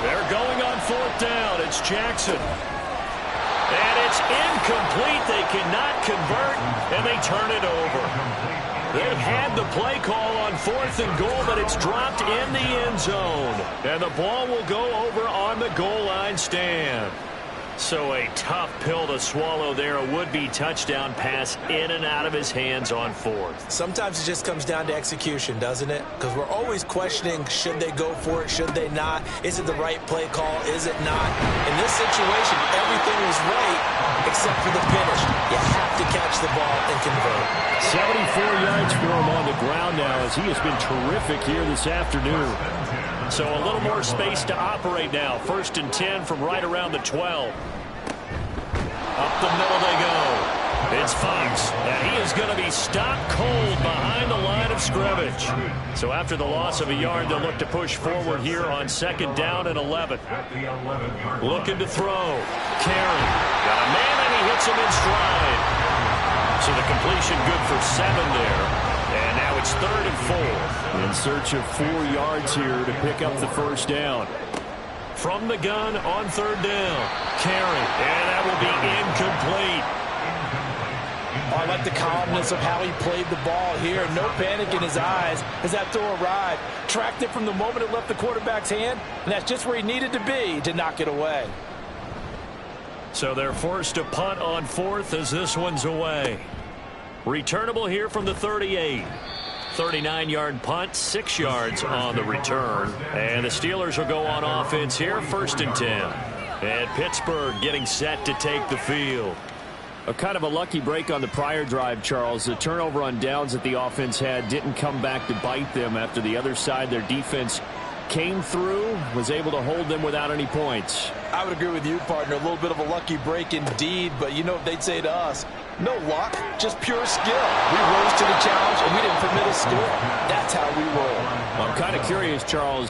They're going on 4th down. It's Jackson. And it's incomplete. They cannot convert, and they turn it over. They had the play call on 4th and goal, but it's dropped in the end zone. And the ball will go over on the goal line stand. So a tough pill to swallow there. A would-be touchdown pass in and out of his hands on 4th. Sometimes it just comes down to execution, doesn't it? Because we're always questioning, should they go for it, should they not? Is it the right play call, is it not? In this situation, everything was right except for the finish. You have to catch the ball and convert. 74 yards for him on the ground now as he has been terrific here this afternoon. So a little more space to operate now. 1st and 10 from right around the 12. Up the middle they go. It's Fox, and he is going to be stopped cold behind the line of scrimmage. So after the loss of a yard, they'll look to push forward here on 2nd down and 11. Looking to throw. Carey. Got a man, and he hits him in stride. So the completion good for 7 there. And now it's 3rd and 4. In search of 4 yards here to pick up the 1st down. From the gun on 3rd down. Carey. And that will be incomplete. Oh, I like the calmness of how he played the ball here. No panic in his eyes as that throw arrived. Tracked it from the moment it left the quarterback's hand, and that's just where he needed to be to knock it away. So they're forced to punt on 4th as this one's away. Returnable here from the 38. 39-yard punt, 6 yards on the return. And the Steelers will go on offense here, 1st and 10. And Pittsburgh getting set to take the field. A kind of a lucky break on the prior drive, Charles. The turnover on downs that the offense had didn't come back to bite them after the other side. Their defense came through, was able to hold them without any points. I would agree with you, partner. A little bit of a lucky break indeed, but you know what they'd say to us? No luck, just pure skill. We rose to the challenge, and we didn't permit a score. That's how we roll. I'm kind of curious, Charles.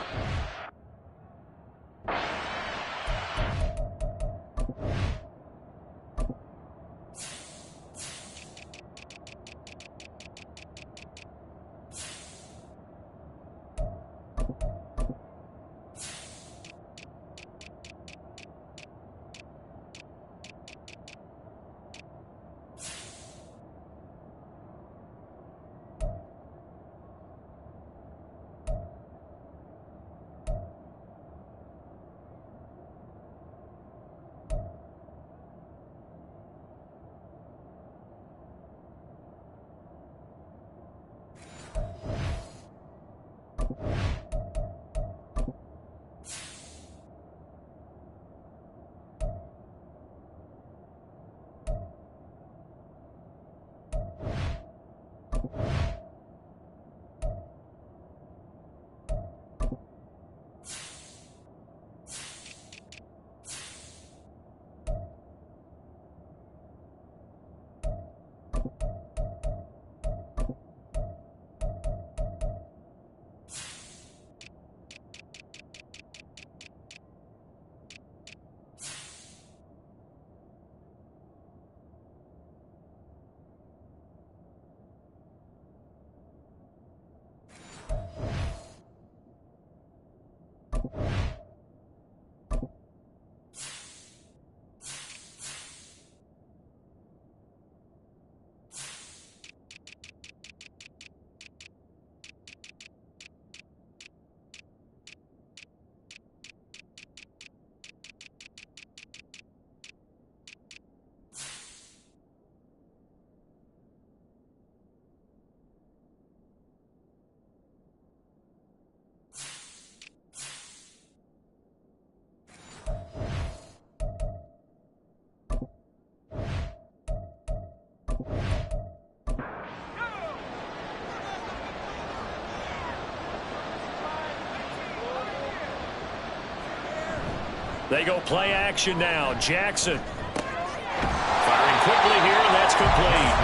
They go play action now. Jackson firing quickly here, and that's complete.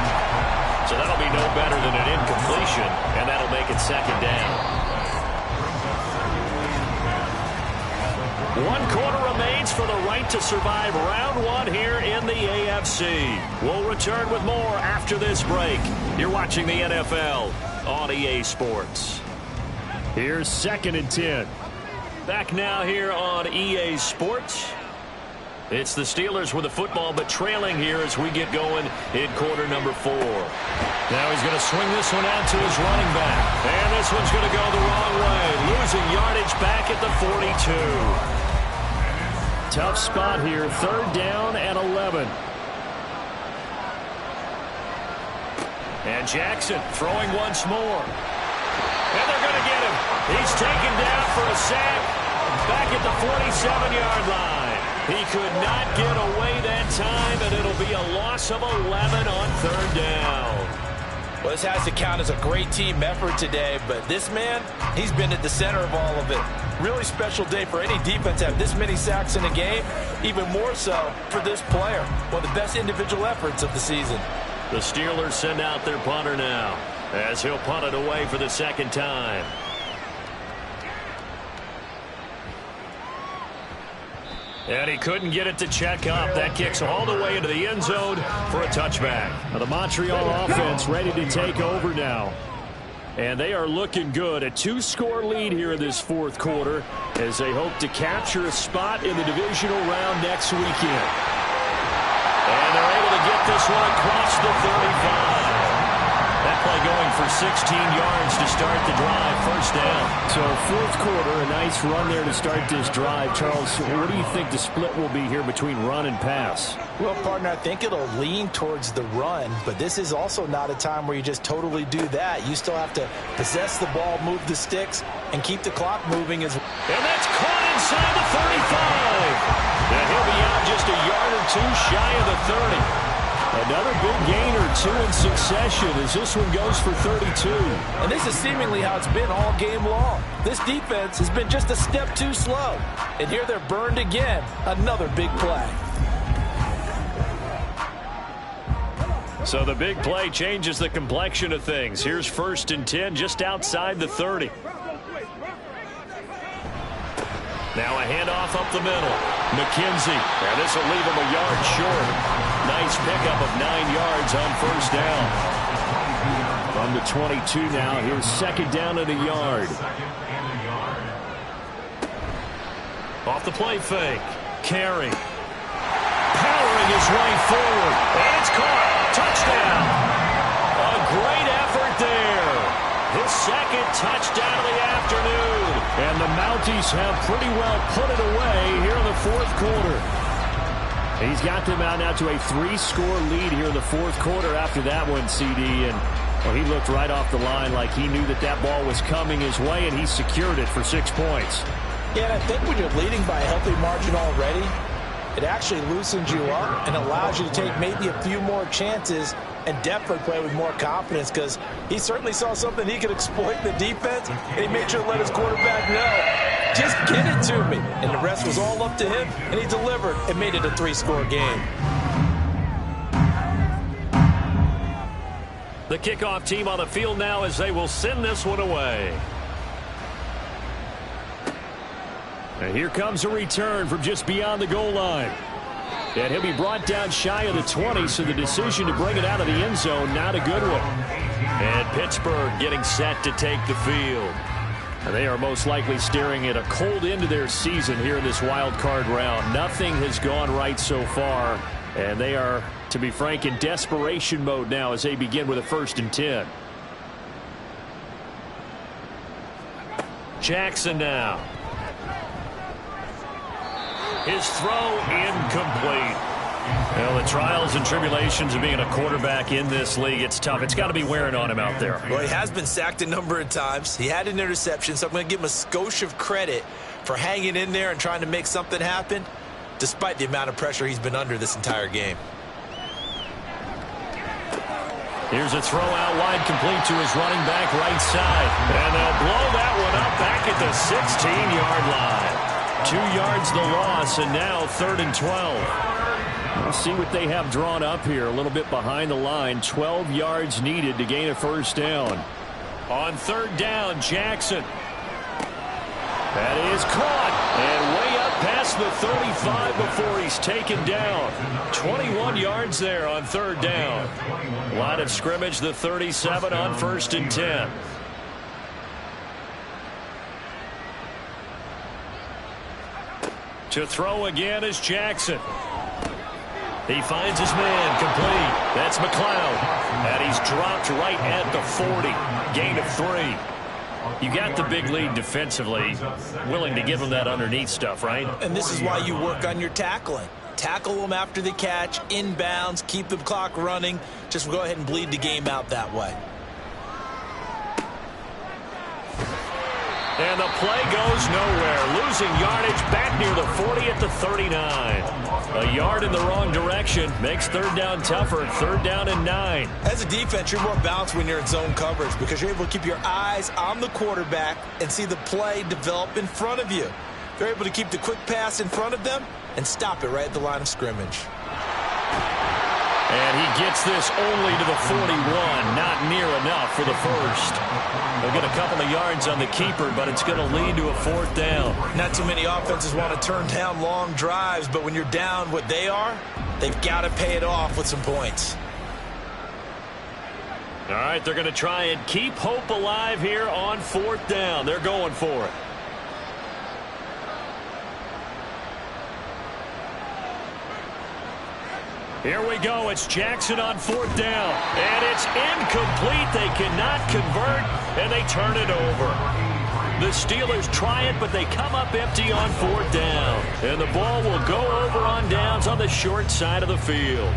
So that'll be no better than an incompletion, and that'll make it second down. 1 quarter remains for the right to survive round 1 here in the AFC. We'll return with more after this break. You're watching the NFL on EA Sports. Here's 2nd and 10. Back now here on EA Sports. It's the Steelers with the football, but trailing here as we get going in quarter number 4. Now he's going to swing this one out to his running back. And this one's going to go the wrong way. Losing yardage back at the 42. Tough spot here. 3rd down and 11. And Jackson throwing once more. And they're going to get him. He's taken down for a sack back at the 47-yard line. He could not get away that time, and it'll be a loss of 11 on 3rd down. Well, this has to count as a great team effort today, but this man, he's been at the center of all of it. Really special day for any defense to have this many sacks in a game, even more so for this player. One of the best individual efforts of the season. The Steelers send out their punter now, as he'll punt it away for the 2nd time. And he couldn't get it to check up. That kicks all the way into the end zone for a touchback. Now the Montreal offense ready to take over now. And they are looking good. A 2-score lead here in this 4th quarter as they hope to capture a spot in the divisional round next weekend. And they're able to get this one across the 35. That play going for 16 yards to start the drive. 1st down. So 4th quarter, a nice run there to start this drive. Charles, what do you think the split will be here between run and pass? Well, partner, I think it'll lean towards the run, but this is also not a time where you just totally do that. You still have to possess the ball, move the sticks, and keep the clock moving as well. And that's caught inside the 35. And he'll be out just a yard or 2 shy of the 30. Another big gain or 2 in succession as this one goes for 32. And this is seemingly how it's been all game long. This defense has been just a step too slow. And here they're burned again. Another big play. So the big play changes the complexion of things. Here's 1st and 10 just outside the 30. Now a handoff up the middle. McKenzie. And this will leave him a yard short. Nice pickup of 9 yards on 1st down. From the 22 now. Here's 2nd down and a yard. Off the play fake. Carey. Powering his way forward. And it's caught. Touchdown. A great effort there. His 2nd touchdown of the afternoon. And the Mounties have pretty well put it away here in the 4th quarter. He's got them out now to a 3-score lead here in the 4th quarter after that one, CD. And well, he looked right off the line like he knew that that ball was coming his way, and he secured it for 6 points. Yeah, and I think when you're leading by a healthy margin already, it actually loosens you up and allows you to take maybe a few more chances and definitely play with more confidence, because he certainly saw something he could exploit in the defense, and he made sure to let his quarterback know, just get it to me. And the rest was all up to him, and he delivered and made it a 3-score game. The kickoff team on the field now as they will send this one away. And here comes a return from just beyond the goal line. And he'll be brought down shy of the 20, so the decision to bring it out of the end zone, not a good one. And Pittsburgh getting set to take the field. And they are most likely staring at a cold end to their season here in this wild card round. Nothing has gone right so far, and they are, to be frank, in desperation mode now as they begin with a 1st and 10. Jackson now. His throw incomplete. Well, the trials and tribulations of being a quarterback in this league, it's tough. It's got to be wearing on him out there. Well, he has been sacked a number of times. He had an interception, so I'm going to give him a skosh of credit for hanging in there and trying to make something happen, despite the amount of pressure he's been under this entire game. Here's a throw out wide, complete to his running back right side. And they'll blow that one up back at the 16-yard line. 2 yards the loss, and now 3rd and 12. We'll see what they have drawn up here. A little bit behind the line. 12 yards needed to gain a first down. On 3rd down, Jackson. That is caught. And way up past the 35 before he's taken down. 21 yards there on 3rd down. Line of scrimmage, the 37 on 1st and 10. To throw again is Jackson. He finds his man, complete. That's McLeod. And he's dropped right at the 40. Gain of 3. You got the big lead defensively. Willing to give him that underneath stuff, right? And this is why you work on your tackling. Tackle them after the catch, inbounds, keep the clock running. Just go ahead and bleed the game out that way. And the play goes nowhere. Losing yardage back near the 40 at the 39. A yard in the wrong direction makes 3rd down tougher. 3rd down and 9. As a defense, you're more balanced when you're in zone coverage because you're able to keep your eyes on the quarterback and see the play develop in front of you. They're able to keep the quick pass in front of them and stop it right at the line of scrimmage. And he gets this only to the 41. Not near enough for the first. They'll get a couple of yards on the keeper, but it's going to lead to a 4th down. Not too many offenses want to turn down long drives, but when you're down what they are, they've got to pay it off with some points. All right, they're going to try and keep hope alive here on 4th down. They're going for it. Here we go. It's Jackson on 4th down. And it's incomplete. They cannot convert, and they turn it over. The Steelers try it, but they come up empty on 4th down. And the ball will go over on downs on the short side of the field.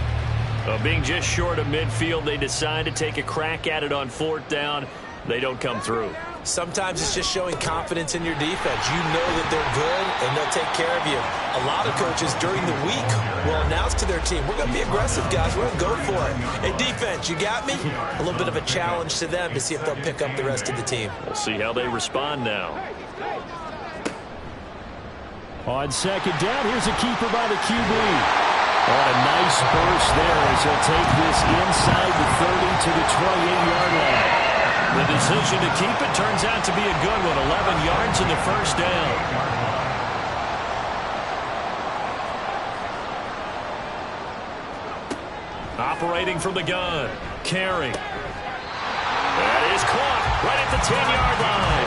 Being just short of midfield, they decide to take a crack at it on 4th down. They don't come through. Sometimes it's just showing confidence in your defense. You know that they're good, and they'll take care of you. A lot of coaches during the week will announce to their team, we're going to be aggressive, guys. We're going to go for it. Hey, defense, you got me? A little bit of a challenge to them to see if they'll pick up the rest of the team. We'll see how they respond now. On 2nd down, here's a keeper by the QB. What a nice burst there as he'll take this inside the 30 to the 28-yard line. The decision to keep it turns out to be a good one. 11 yards in the first down. Operating from the gun. Carey. That is caught right at the 10-yard line.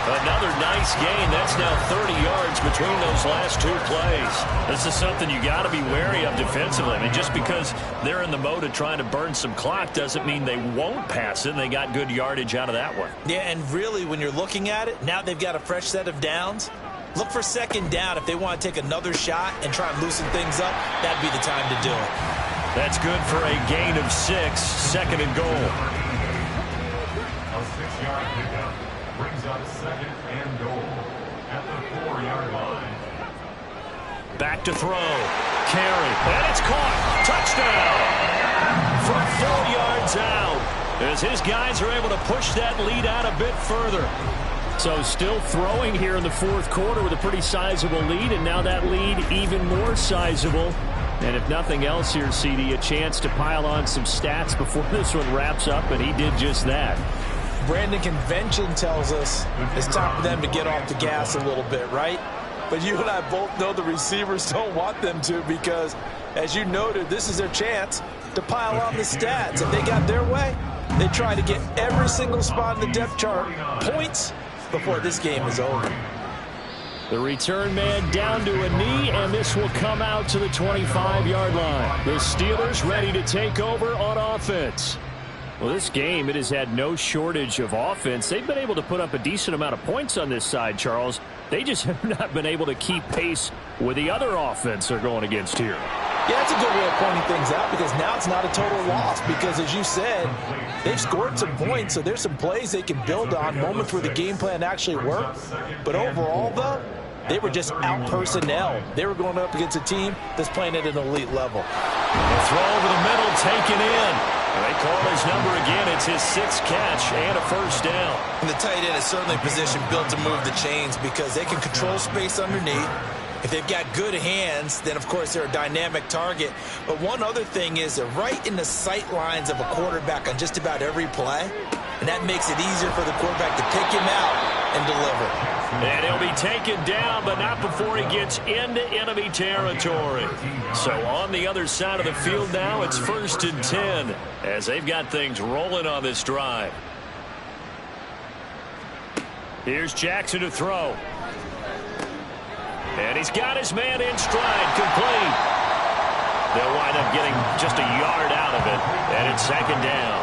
Another nice gain. That's now 30 yards between those last 2 plays. This is something you got to be wary of defensively. I mean, just because they're in the mode of trying to burn some clock doesn't mean they won't pass it. They got good yardage out of that one. Yeah, and really, when you're looking at it, now they've got a fresh set of downs. Look for 2nd down. If they want to take another shot and try and loosen things up, that'd be the time to do it. That's good for a gain of 6. 2nd and goal. A 6-yard pickup brings up 2nd and goal at the 4-yard line. Back to throw. Carey. And it's caught. Touchdown. From 4 yards out. As his guys are able to push that lead out a bit further. So still throwing here in the 4th quarter with a pretty sizable lead. And now that lead even more sizable. And if nothing else here, CD, a chance to pile on some stats before this one wraps up. And he did just that. Brandon, convention tells us it's time for them to get off the gas a little bit, right? But you and I both know the receivers don't want them to because, as you noted, this is their chance to pile on the stats. If they got their way, they try to get every single spot in the depth chart points before this game is over. The return man down to a knee, and this will come out to the 25-yard line. The Steelers ready to take over on offense. Well, this game, it has had no shortage of offense. They've been able to put up a decent amount of points on this side, Charles. They just have not been able to keep pace with the other offense they're going against here. Yeah, that's a good way of pointing things out because now it's not a total loss because, as you said, they've scored some points, so there's some plays they can build on, moments where the game plan actually worked. But overall, though, they were just out-personnel. They were going up against a team that's playing at an elite level. The throw over the middle taken in. They call his number again. It's his 6th catch and a first down. And the tight end is certainly a position built to move the chains because they can control space underneath. If they've got good hands, then, of course, they're a dynamic target. But one other thing is they're right in the sight lines of a quarterback on just about every play. And that makes it easier for the quarterback to pick him out and deliver. And he'll be taken down, but not before he gets into enemy territory. So on the other side of the field now, it's 1st and 10 as they've got things rolling on this drive. Here's Jackson to throw. And he's got his man in stride, complete. They'll wind up getting just a yard out of it, and it's 2nd down.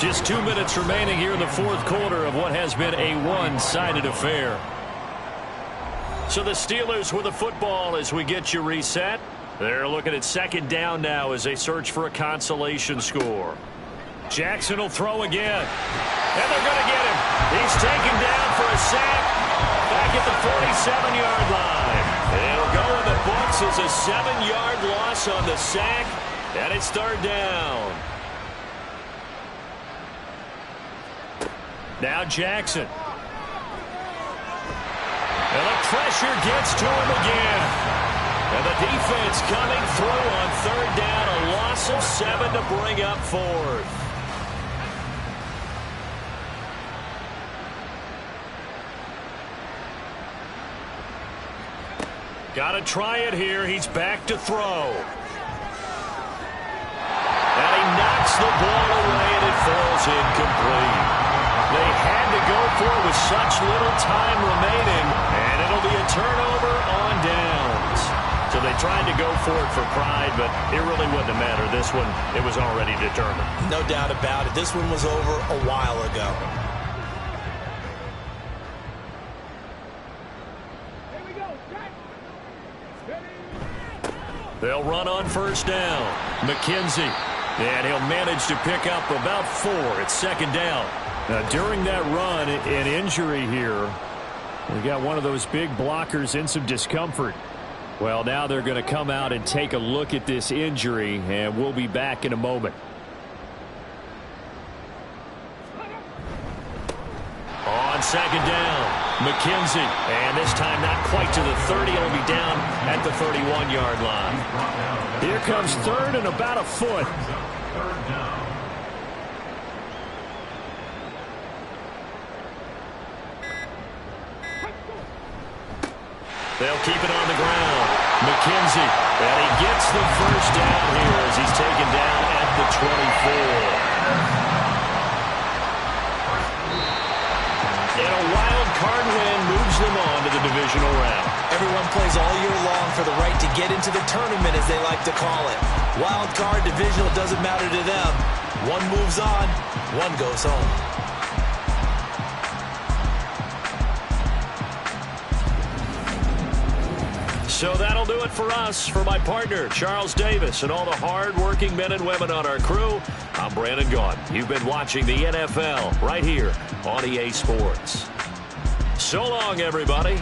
Just 2 minutes remaining here in the 4th quarter of what has been a one-sided affair. So the Steelers with the football as we get you reset. They're looking at 2nd down now as they search for a consolation score. Jackson will throw again. And they're going to get him. He's taken down for a sack back at the 47-yard line. It'll go in the books as a 7-yard loss on the sack, and it's 3rd down. Now Jackson. And the pressure gets to him again. And the defense coming through on 3rd down. A loss of 7 to bring up 4th. Got to try it here. He's back to throw. And he knocks the ball away, and it falls incomplete. They had to go for it with such little time remaining, and it'll be a turnover on downs. So they tried to go for it for pride, but it really wouldn't have mattered. This one, it was already determined. No doubt about it. This one was over a while ago. They'll run on 1st down. McKenzie, and he'll manage to pick up about 4 at 2nd down. Now, during that run, an injury here. We got one of those big blockers in some discomfort. Well, now they're going to come out and take a look at this injury, and we'll be back in a moment. On 2nd down, McKenzie, and this time not quite to the 30. He'll be down at the 31-yard line. Here comes 3rd and about a foot. They'll keep it on the ground. McKenzie, and he gets the first down here as he's taken down at the 24. And a wild card win moves them on to the divisional round. Everyone plays all year long for the right to get into the tournament, as they like to call it. Wild card, divisional, doesn't matter to them. One moves on, one goes home. So that'll do it for us. For my partner, Charles Davis, and all the hard-working men and women on our crew, I'm Brandon Gaudin. You've been watching the NFL right here on EA Sports. So long, everybody.